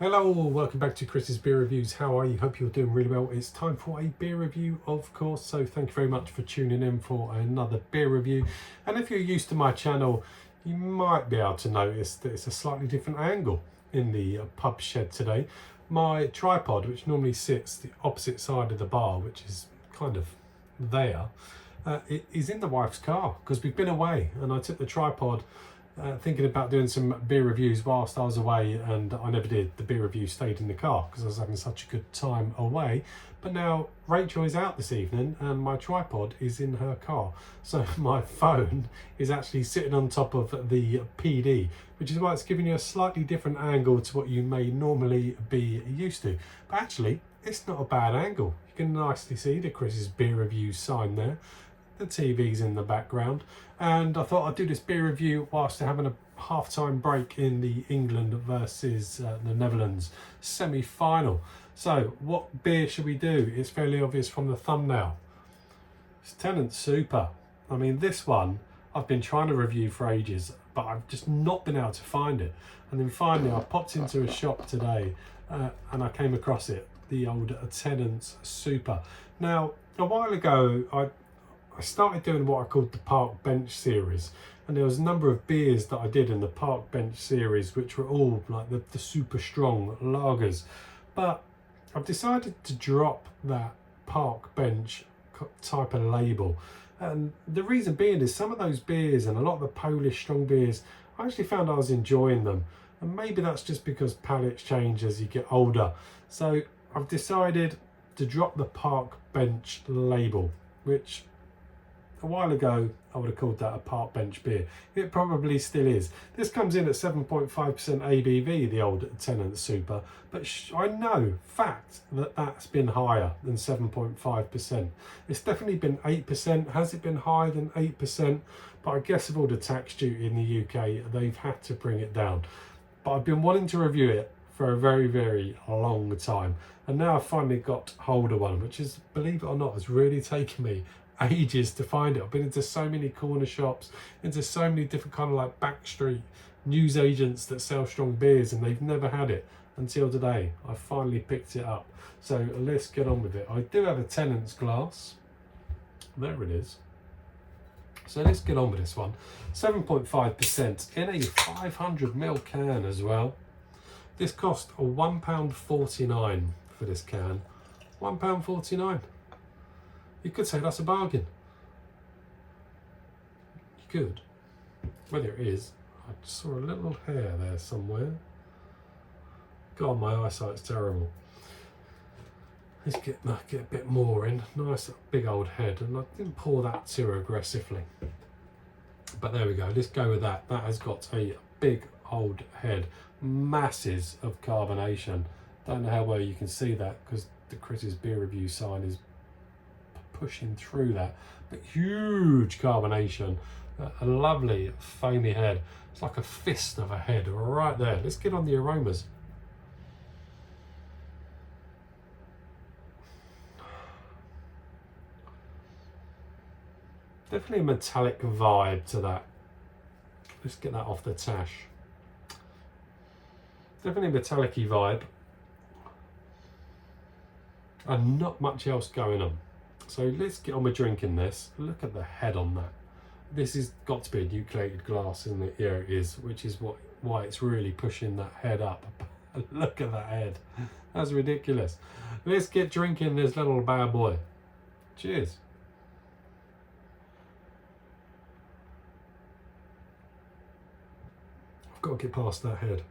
Hello, welcome back to Chris's Beer Reviews. How are you? Hope you're doing really well. It's time for a beer review, of course, so thank you very much for tuning in for another beer review. And if you're used to my channel, you might be able to notice that it's a slightly different angle in the pub shed today. My tripod, which normally sits the opposite side of the bar, which is kind of there, it is in the wife's car because we've been away, and I took the tripod thinking about doing some beer reviews whilst I was away, and I never did. The beer review stayed in the car because I was having such a good time away. But now Rachel is out this evening and my tripod is in her car, so my phone is actually sitting on top of the PD, which is why it's giving you a slightly different angle to what you may normally be used to. But actually, it's not a bad angle. You can nicely see the Chris's Beer Review sign there. The TV's in the background, and I thought I'd do this beer review whilst they're having a half-time break in the England versus the Netherlands semi-final. So what beer should we do? It's fairly obvious from the thumbnail. It's Tennants Super. I mean, this one I've been trying to review for ages, but I've just not been able to find it. And then finally I popped into a shop today and I came across it, the old Tennants Super. Now, a while ago I started doing what I called the Park Bench series, and there was a number of beers that I did in the Park Bench series which were all like the super strong lagers, but I've decided to drop that Park Bench type of label, and the reason being is some of those beers and a lot of the Polish strong beers, I actually found I was enjoying them, and maybe that's just because palates change as you get older. So I've decided to drop the Park Bench label, which a while ago I would have called that a park bench beer. It probably still is. This comes in at 7.5% ABV, the old Tennants Super, but I know fact that that's been higher than 7.5%. It's definitely been 8%. Has it been higher than 8%? But I guess with all the tax duty in the UK, they've had to bring it down. But I've been wanting to review it for a very, very long time, and now I've finally got hold of one, which is, believe it or not, has really taken me ages to find it. I've been into so many corner shops, into so many different kind of like backstreet news agents that sell strong beers, and they've never had it until today. I finally picked it up, so let's get on with it. I do have a Tennants glass, there it is, so let's get on with this one. 7.5% in a 500ml can as well. This cost £1.49 for this can. £1.49. You could say that's a bargain. You could. Whether it is, I saw a little hair there somewhere. God, my eyesight's terrible. Let's get a bit more in. Nice big old head, and I didn't pour that too aggressively. But there we go. Let's go with that. That has got a big old head. Masses of carbonation. Don't know how well you can see that because the Chris's Beer Review sign is pushing through that, but huge carbonation, a lovely foamy head. It's like a fist of a head right there. Let's get on the aromas. Definitely a metallic vibe to that. Let's get that off the tash. Definitely a metallic-y vibe and not much else going on. So let's get on with drinking this. Look at the head on that. This has got to be a nucleated glass, isn't it? Yeah, it is, which is why it's really pushing that head up. Look at that head. That's ridiculous. Let's get drinking this little bad boy. Cheers. I've got to get past that head.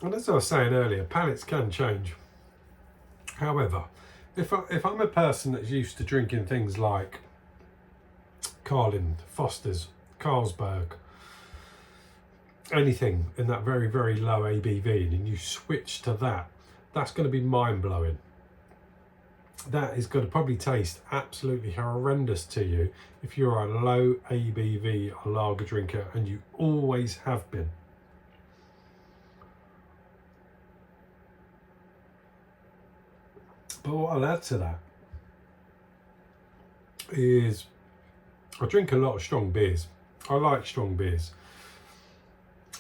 And as I was saying earlier, palates can change. However, if I'm a person that's used to drinking things like Carling, Foster's, Carlsberg, anything in that very, very low ABV, and you switch to that, that's going to be mind-blowing. that is going to probably taste absolutely horrendous to you if you're a low ABV lager drinker, and you always have been. But what I'll add to that is I drink a lot of strong beers. I like strong beers.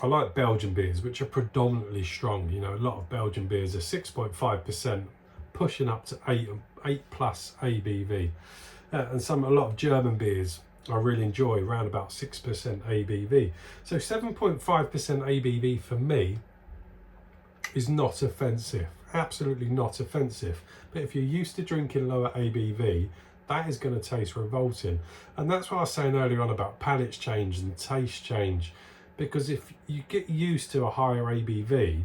I like Belgian beers, which are predominantly strong. You know, a lot of Belgian beers are 6.5%, pushing up to 8 plus ABV. And a lot of German beers I really enjoy, around about 6% ABV. So 7.5% ABV for me is not offensive, absolutely not offensive. But if you're used to drinking lower ABV, that is going to taste revolting. And that's what I was saying earlier on about palates change and taste change, because if you get used to a higher ABV,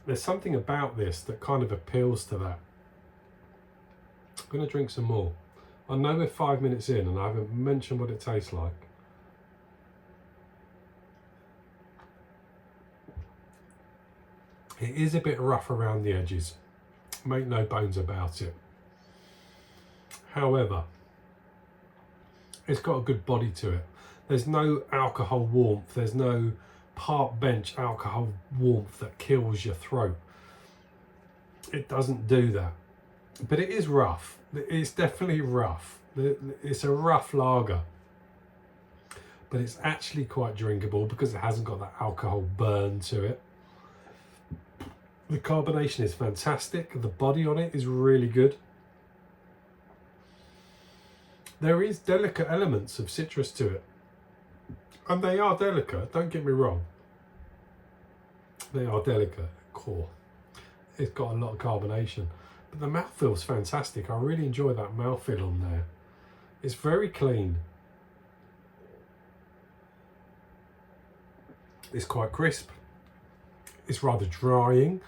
there's something about this that kind of appeals to that. I'm going to drink some more. I know we're 5 minutes in and I haven't mentioned what it tastes like. It is a bit rough around the edges, make no bones about it. However, it's got a good body to it. There's no alcohol warmth, there's no park bench alcohol warmth that kills your throat. It doesn't do that. But it is rough. It's definitely rough. It's a rough lager. But it's actually quite drinkable because it hasn't got that alcohol burn to it. The carbonation is fantastic. The body on it is really good. There is delicate elements of citrus to it. And they are delicate, don't get me wrong. They are delicate core. It's got a lot of carbonation. But the mouthfeel's fantastic. I really enjoy that mouthfeel on there. It's very clean. It's quite crisp. It's rather drying,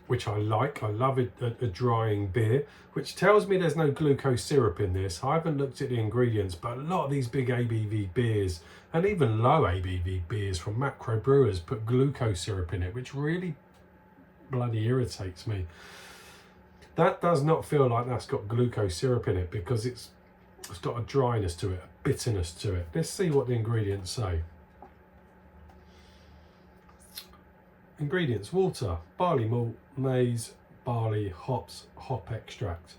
which I like. I love a drying beer, which tells me there's no glucose syrup in this. I haven't looked at the ingredients, but a lot of these big ABV beers, and even low ABV beers from macro brewers, put glucose syrup in it, which really bloody irritates me. That does not feel like that's got glucose syrup in it, because it's got a dryness to it, a bitterness to it. Let's see what the ingredients say. Ingredients: water, barley malt, maize, barley, hops, hop extract.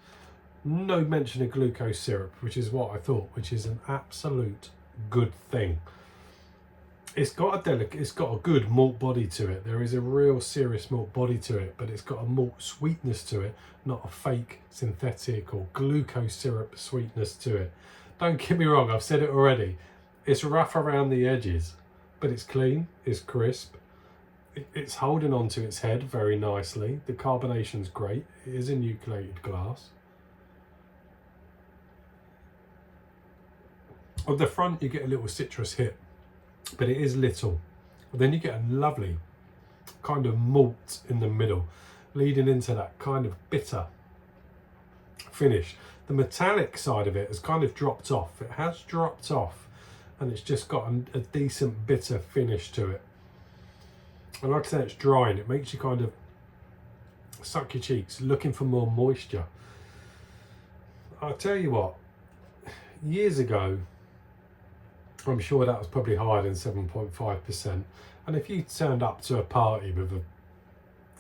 No mention of glucose syrup, which is what I thought, which is an absolute good thing. It's got a good malt body to it. There is a real serious malt body to it, but it's got a malt sweetness to it, not a fake synthetic or glucose syrup sweetness to it. Don't get me wrong, I've said it already. It's rough around the edges, but it's clean, it's crisp. It's holding on to its head very nicely. The carbonation's great. It is a nucleated glass. On the front, you get a little citrus hit, but it is little. And then you get a lovely kind of malt in the middle, leading into that kind of bitter finish. The metallic side of it has kind of dropped off. It has dropped off, and it's just got a decent bitter finish to it. And like I said, it's dry and it makes you kind of suck your cheeks, looking for more moisture. I'll tell you what, years ago, I'm sure that was probably higher than 7.5%. And if you turned up to a party with a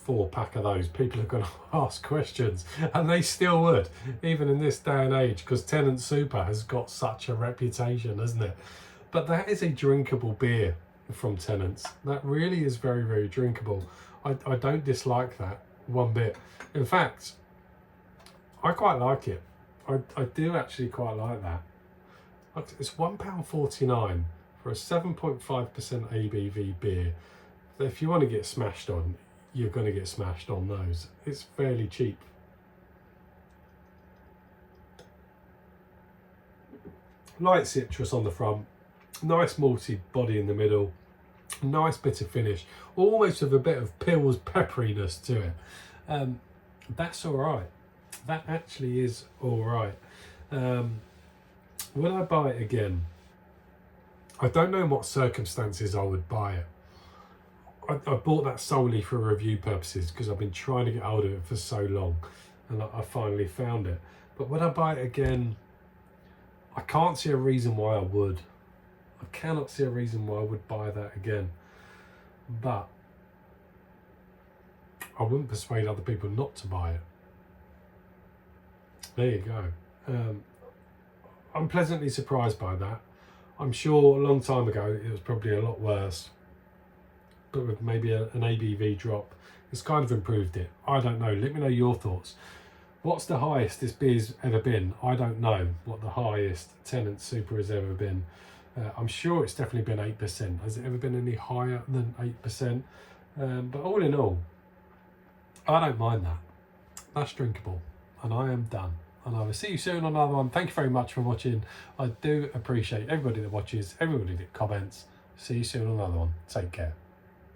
4-pack of those, people are going to ask questions, and they still would, even in this day and age, because Tennants Super has got such a reputation, hasn't it? But that is a drinkable beer from Tennants. That really is very, very drinkable. I don't dislike that one bit. In fact, I quite like it. I do actually quite like that. It's £1.49 for a 7.5% ABV beer. If you want to get smashed on, you're going to get smashed on those. It's fairly cheap. Light citrus on the front, nice malty body in the middle, nice bitter finish, almost with a bit of Pils pepperiness to it. That's all right. That actually is all right. Will I buy it again? I don't know in what circumstances I would buy it. I bought that solely for review purposes because I've been trying to get hold of it for so long. and I finally found it. But would I buy it again? I can't see a reason why I would. I cannot see a reason why I would buy that again. But I wouldn't persuade other people not to buy it. There you go. I'm pleasantly surprised by that. I'm sure a long time ago it was probably a lot worse, but with maybe an ABV drop, it's kind of improved it. I don't know. Let me know your thoughts. What's the highest this beer's ever been? I don't know what the highest Tennants Super has ever been. I'm sure it's definitely been 8%. Has it ever been any higher than 8%? But all in all, I don't mind that. That's drinkable. And I am done. And I will see you soon on another one. Thank you very much for watching. I do appreciate everybody that watches, everybody that comments. See you soon on another one. Take care.